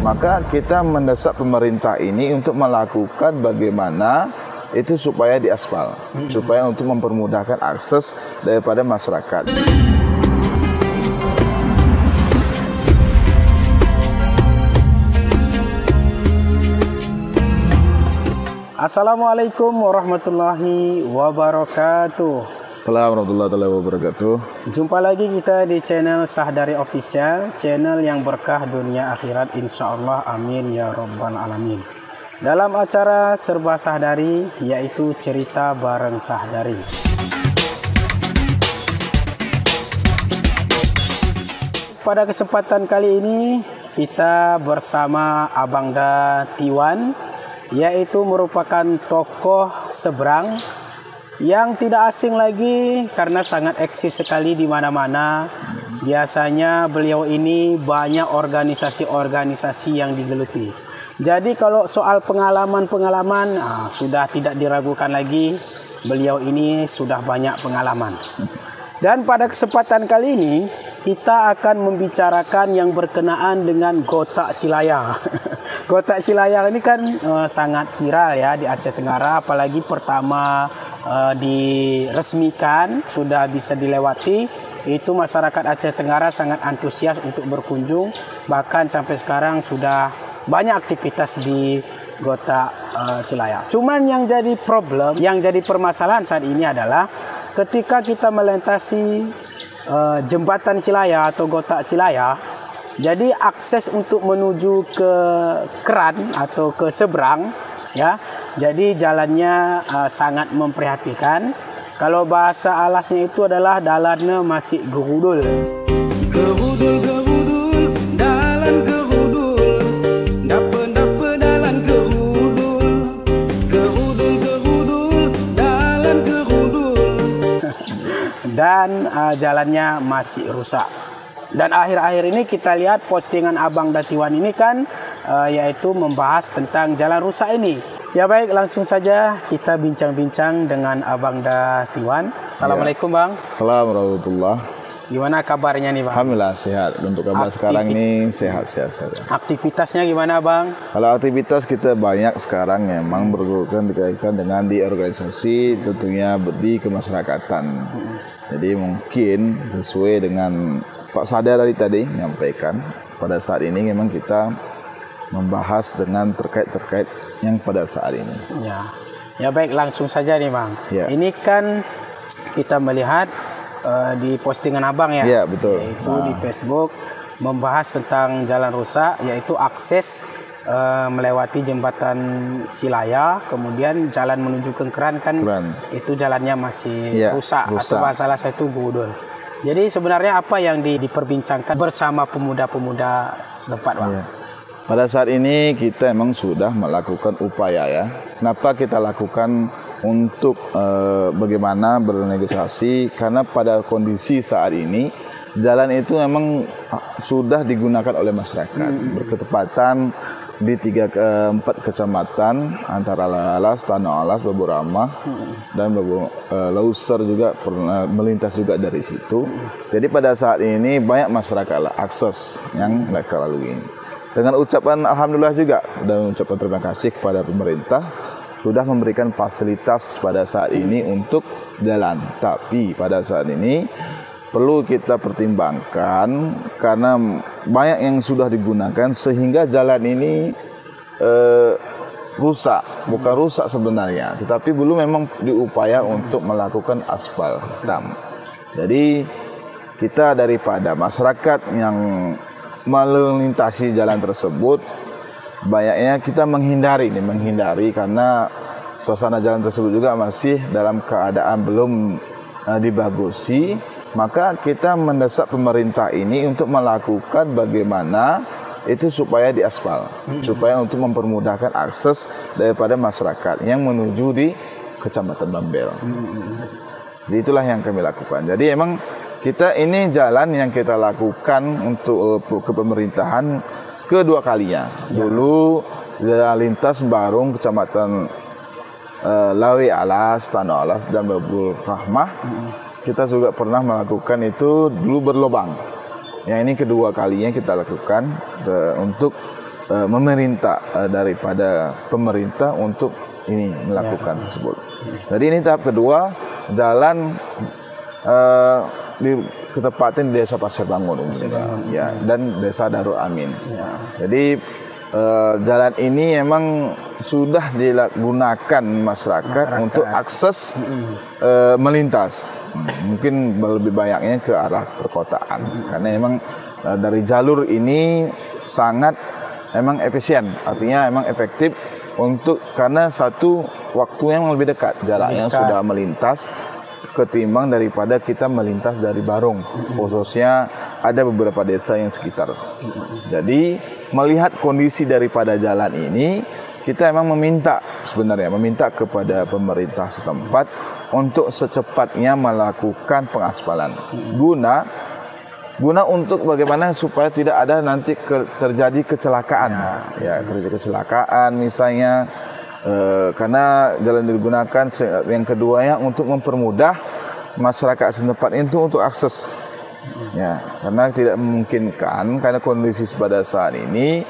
Maka kita mendesak pemerintah ini untuk melakukan bagaimana itu supaya diaspal, supaya untuk mempermudahkan akses daripada masyarakat. Assalamualaikum warahmatullahi wabarakatuh. Assalamualaikum warahmatullahi wabarakatuh. Jumpa lagi kita di channel Sahdari Official, channel yang berkah dunia akhirat insyaallah, amin ya rabbal alamin. Dalam acara Serba Sahdari, yaitu cerita bareng Sahdari. Pada kesempatan kali ini kita bersama Abang Da Tiwan, yaitu merupakan tokoh seberang yang tidak asing lagi karena sangat eksis sekali di mana-mana. Biasanya beliau ini banyak organisasi-organisasi yang digeluti. Jadi kalau soal pengalaman-pengalaman sudah tidak diragukan lagi, beliau ini sudah banyak pengalaman. Dan pada kesempatan kali ini kita akan membicarakan yang berkenaan dengan Gotak Silayar. Gotak Silayar ini kan sangat viral ya di Aceh Tenggara, apalagi pertama diresmikan sudah bisa dilewati. Itu masyarakat Aceh Tenggara sangat antusias untuk berkunjung, bahkan sampai sekarang sudah banyak aktivitas di Gotak Silayar. Cuman yang jadi problem, yang jadi permasalahan saat ini adalah ketika kita melintasi jembatan Silayar atau Gotak Silayar, jadi akses untuk menuju ke keran atau ke seberang ya, jadi jalannya sangat memprihatinkan. Kalau bahasa alasnya itu adalah dalannya masih gerudul. Gerudul, gerudul, dalan gerudul, dapa dalan gerudul, gerudul, gerudul, dalan gerudul. Dan jalannya masih rusak. Dan akhir-akhir ini kita lihat postingan Abang Da Tiwan ini kan yaitu membahas tentang jalan rusak ini. Ya baik, langsung saja kita bincang-bincang dengan Abang Da Tiwan. Assalamualaikum ya. Bang. Assalamualaikum warahmatullahi. Gimana kabarnya nih Bang? Alhamdulillah sehat. Untuk kabar sekarang ini sehat-sehat saja. Aktivitasnya gimana Bang? Kalau aktivitas kita banyak sekarang memang berkaitan dengan di organisasi, tentunya di kemasyarakatan. Jadi mungkin sesuai dengan Pak Sahdari tadi menyampaikan, pada saat ini memang kita membahas dengan terkait yang pada saat ini. Ya baik, langsung saja nih Bang. Ya. Ini kan kita melihat di postingan Abang ya. Iya betul. Yaitu di Facebook membahas tentang jalan rusak, yaitu akses melewati jembatan Silayar, kemudian jalan menuju ke keran kan itu jalannya masih rusak atau bahasa saya itu gudul. Jadi sebenarnya apa yang diperbincangkan bersama pemuda-pemuda setempat Bang? Ya. Pada saat ini kita memang sudah melakukan upaya ya. Kenapa kita lakukan untuk bagaimana bernegosiasi? Karena pada kondisi saat ini jalan itu memang sudah digunakan oleh masyarakat berketepatan di 4 kecamatan antara Alas, Tanah Alas, Babu Ramah dan Babu Lauser juga pernah melintas juga dari situ. Jadi pada saat ini banyak masyarakat akses yang mereka lalui ini. Dengan ucapan alhamdulillah juga dan ucapan terima kasih kepada pemerintah sudah memberikan fasilitas pada saat ini untuk jalan. Tapi pada saat ini perlu kita pertimbangkan karena banyak yang sudah digunakan sehingga jalan ini rusak. Bukan rusak sebenarnya, tetapi belum memang diupaya untuk melakukan aspal hitam. Jadi kita daripada masyarakat yang melintasi jalan tersebut, banyaknya kita menghindari karena suasana jalan tersebut juga masih dalam keadaan belum dibagusi. Maka kita mendesak pemerintah ini untuk melakukan bagaimana itu supaya diaspal, supaya untuk mempermudahkan akses daripada masyarakat yang menuju di Kecamatan Bambel. Jadi itulah yang kami lakukan. Jadi emang kita ini jalan yang kita lakukan untuk ke pemerintahan kedua kalinya. Dulu jalan lintas Barung Kecamatan Lawi Alas, Tanah Alas dan Babul Rahmah. Kita juga pernah melakukan itu dulu berlobang. Yang ini kedua kalinya kita lakukan untuk memerintah daripada pemerintah untuk ini melakukan tersebut. Jadi ini tahap kedua, jalan ketepatan di Desa Pasir Bangun, ya, dan Desa Darul Amin. Jadi jalan ini memang sudah digunakan masyarakat untuk akses melintas. Mungkin lebih banyaknya ke arah perkotaan, karena memang dari jalur ini sangat memang efisien, artinya memang efektif karena satu waktunya yang lebih dekat jaraknya sudah melintas ketimbang daripada kita melintas dari Barung, khususnya ada beberapa desa yang sekitar. Jadi melihat kondisi daripada jalan ini, kita memang meminta kepada pemerintah setempat untuk secepatnya melakukan pengaspalan guna untuk bagaimana supaya tidak ada nanti terjadi kecelakaan, terjadi kecelakaan misalnya. Karena jalan digunakan yang keduanya untuk mempermudah masyarakat setempat itu untuk akses, karena tidak memungkinkan, karena kondisi pada saat ini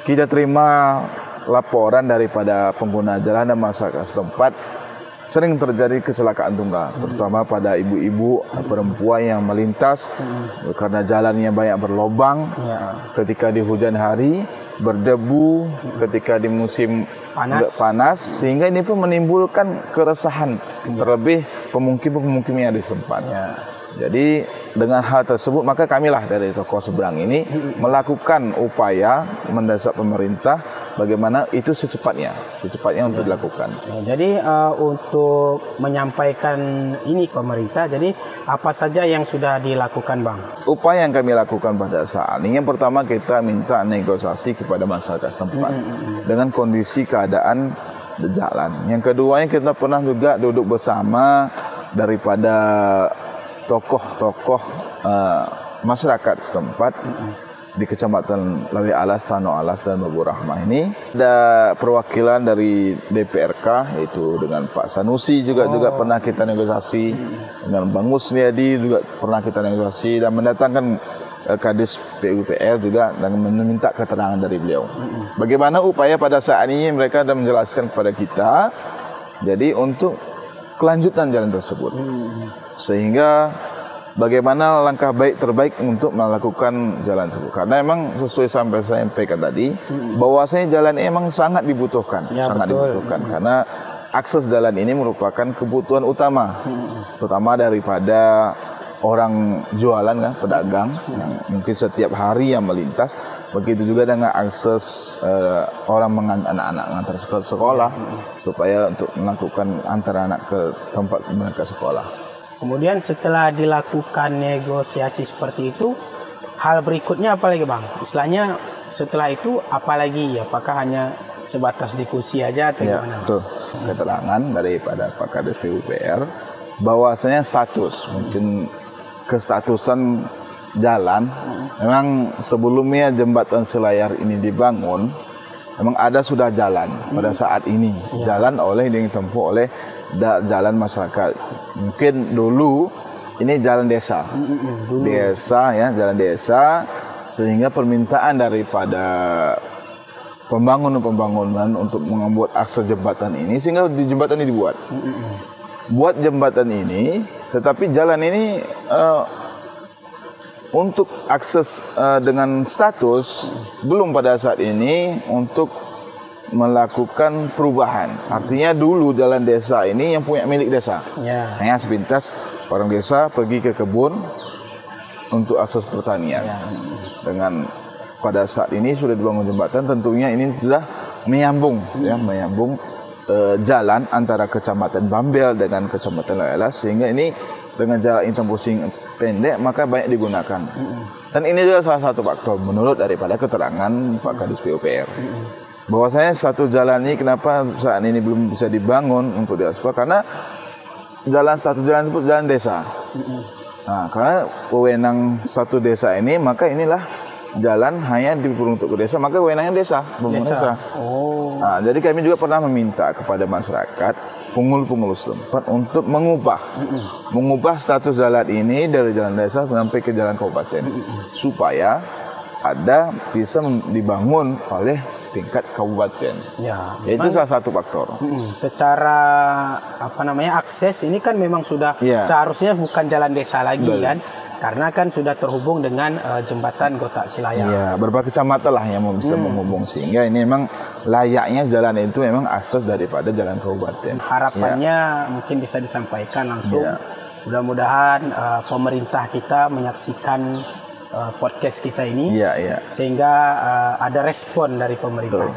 kita terima laporan daripada pengguna jalan dan masyarakat setempat sering terjadi kecelakaan tunggal, terutama pada ibu-ibu perempuan yang melintas karena jalannya banyak berlobang ketika di hujan hari, berdebu ketika di musim panas, sehingga ini pun menimbulkan keresahan terlebih pemukim yang di setempat. Jadi dengan hal tersebut maka kamilah dari Tokoh Seberang ini melakukan upaya mendesak pemerintah bagaimana itu secepatnya untuk dilakukan. Jadi untuk menyampaikan ini pemerintah, jadi apa saja yang sudah dilakukan, Bang? Upaya yang kami lakukan pada saat ini, yang pertama kita minta negosiasi kepada masyarakat setempat dengan kondisi keadaan jalan. Yang keduanya kita pernah juga duduk bersama daripada tokoh-tokoh masyarakat setempat di Kecamatan Lawi Alas, Tano Alas, dan Babu Rahmah ini. Ada perwakilan dari DPRK, yaitu dengan Pak Sanusi juga pernah kita negosiasi, dengan Bang Musliadi juga pernah kita negosiasi, dan mendatangkan Kadis PUPR juga dan meminta keterangan dari beliau. Bagaimana upaya pada saat ini mereka sudah menjelaskan kepada kita, jadi untuk kelanjutan jalan tersebut. Sehingga bagaimana langkah terbaik untuk melakukan jalan tersebut. Karena memang sesuai sampai saya sampaikan tadi, bahwasanya jalan ini memang sangat dibutuhkan. Dibutuhkan. Karena akses jalan ini merupakan kebutuhan utama. Terutama daripada orang jualan, pedagang, yang mungkin setiap hari yang melintas. Begitu juga dengan akses orang anak-anak mengantar sekolah, supaya untuk melakukan antar anak ke tempat mereka sekolah. Kemudian setelah dilakukan negosiasi seperti itu, hal berikutnya apa lagi, Bang? Istilahnya setelah itu apa lagi? Apakah hanya sebatas diskusi aja atau gimana? Betul. Keterangan daripada Pak Kadis PUPR bahwasanya mungkin kestatusan jalan, memang sebelumnya jembatan Selayar ini dibangun, memang sudah jalan pada saat ini, jalan yang ditempuh oleh jalan masyarakat. Mungkin dulu ini jalan desa, jalan desa, sehingga permintaan daripada pembangunan untuk membuat akses jembatan ini, sehingga jembatan ini dibuat. Buat jembatan ini, tetapi jalan ini untuk akses dengan status belum pada saat ini untuk melakukan perubahan. Artinya dulu jalan desa ini yang punya milik desa. Hanya sepintas orang desa pergi ke kebun untuk akses pertanian. Dengan pada saat ini sudah dibangun jembatan, tentunya ini sudah menyambung jalan antara Kecamatan Bambel dengan Kecamatan Lawi Alas, sehingga ini dengan jarak tempuh pendek maka banyak digunakan. Dan ini juga salah satu faktor menurut daripada keterangan Pak Kadis PUPR. Bahwasanya satu jalan ini kenapa saat ini belum bisa dibangun untuk diaspal, karena satu jalan itu jalan desa. Nah, karena wewenang satu desa ini, maka inilah jalan hanya diperuntuk ke desa, maka wewenangnya desa. Nah, jadi kami juga pernah meminta kepada masyarakat, penghulu setempat untuk mengubah status jalan ini dari jalan desa sampai ke jalan kabupaten, supaya ada bisa dibangun oleh tingkat kabupaten. Ya, Itu salah satu faktor. Secara akses ini kan memang sudah seharusnya bukan jalan desa lagi kan, karena kan sudah terhubung dengan jembatan Gotak Silaya. Ya, beberapa kecamatan lah yang bisa menghubung, sehingga ini memang layaknya jalan itu memang akses daripada jalan kabupaten. Harapannya mungkin bisa disampaikan langsung. Mudah-mudahan pemerintah kita menyaksikan podcast kita ini, sehingga ada respon dari pemerintah.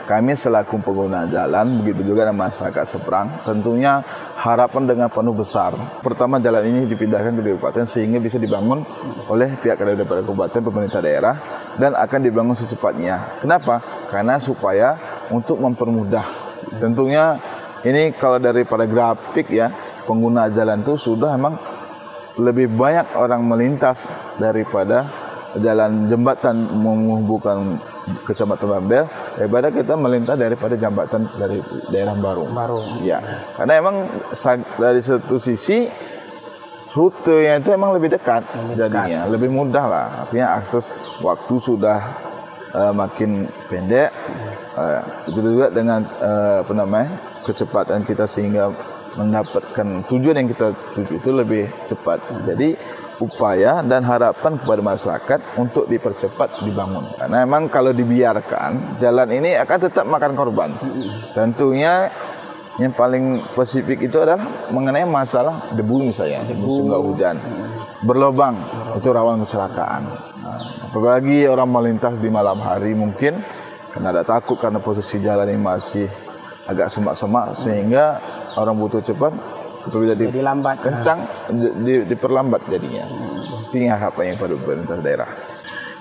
Kami selaku pengguna jalan, begitu juga dengan masyarakat seberang, tentunya harapan dengan penuh besar. Pertama, jalan ini dipindahkan ke kabupaten sehingga bisa dibangun oleh pihak daripada kabupaten, pemerintah daerah, dan akan dibangun secepatnya. Kenapa? Karena supaya untuk mempermudah. Tentunya ini kalau daripada grafik ya, pengguna jalan itu sudah memang lebih banyak orang melintas daripada jalan jembatan menghubungkan Kecamatan Bambel daripada kita melintas daripada jembatan dari daerah baru. Ya, karena emang dari satu sisi rutenya itu emang lebih dekat, jadinya lebih mudah lah. Artinya akses waktu sudah makin pendek. Itu juga dengan kecepatan kita sehingga mendapatkan tujuan yang kita tuju itu lebih cepat. Jadi upaya dan harapan kepada masyarakat untuk dipercepat dibangun. Karena memang kalau dibiarkan jalan ini akan tetap makan korban. Tentunya yang paling spesifik itu adalah mengenai masalah debu misalnya, musim nggak hujan, berlobang itu rawan kecelakaan. Apalagi orang melintas di malam hari mungkin karena ada takut karena posisi jalan ini masih agak semak-semak sehingga orang butuh cepat jadi lambat, kencang, diperlambat jadinya. Ini harapannya pada pemerintah daerah.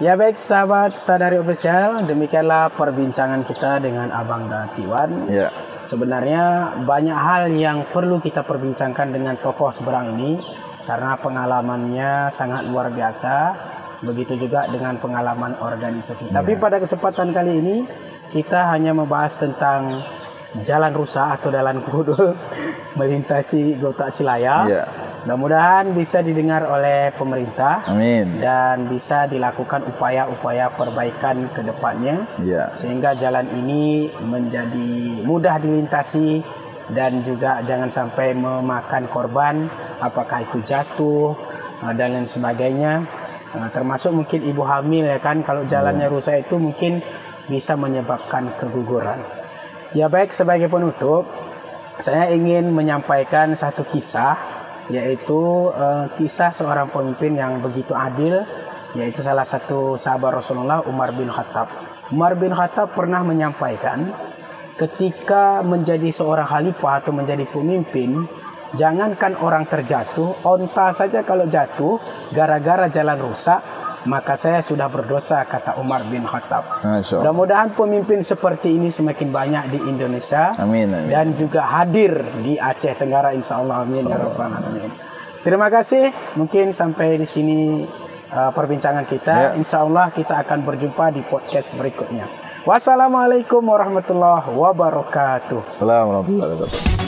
Ya baik sahabat Sadari Official, demikianlah perbincangan kita dengan Abang Datiwan. Sebenarnya banyak hal yang perlu kita perbincangkan dengan tokoh seberang ini karena pengalamannya sangat luar biasa. Begitu juga dengan pengalaman organisasi. Tapi pada kesempatan kali ini kita hanya membahas tentang jalan rusak atau jalan gundul melintasi Gotak Silaya. Mudah-mudahan bisa didengar oleh pemerintah. Amin. Dan bisa dilakukan upaya-upaya perbaikan ke depannya sehingga jalan ini menjadi mudah dilintasi dan juga jangan sampai memakan korban, apakah itu jatuh dan lain sebagainya. Termasuk mungkin ibu hamil ya kan, kalau jalannya rusak itu mungkin bisa menyebabkan keguguran. Ya baik, sebagai penutup saya ingin menyampaikan satu kisah, yaitu kisah seorang pemimpin yang begitu adil, yaitu salah satu sahabat Rasulullah, Umar bin Khattab. Umar bin Khattab pernah menyampaikan ketika menjadi seorang khalifah atau menjadi pemimpin, jangankan orang terjatuh, onta saja kalau jatuh gara-gara jalan rusak, maka saya sudah berdosa, kata Umar bin Khattab. Mudah-mudahan pemimpin seperti ini semakin banyak di Indonesia. Amin, amin. Dan juga hadir di Aceh Tenggara, insya Allah. Amin ya rabbal alamin. Terima kasih. Mungkin sampai di sini perbincangan kita. Insya Allah kita akan berjumpa di podcast berikutnya. Wassalamualaikum warahmatullahi wabarakatuh. Assalamualaikum warahmatullahi wabarakatuh.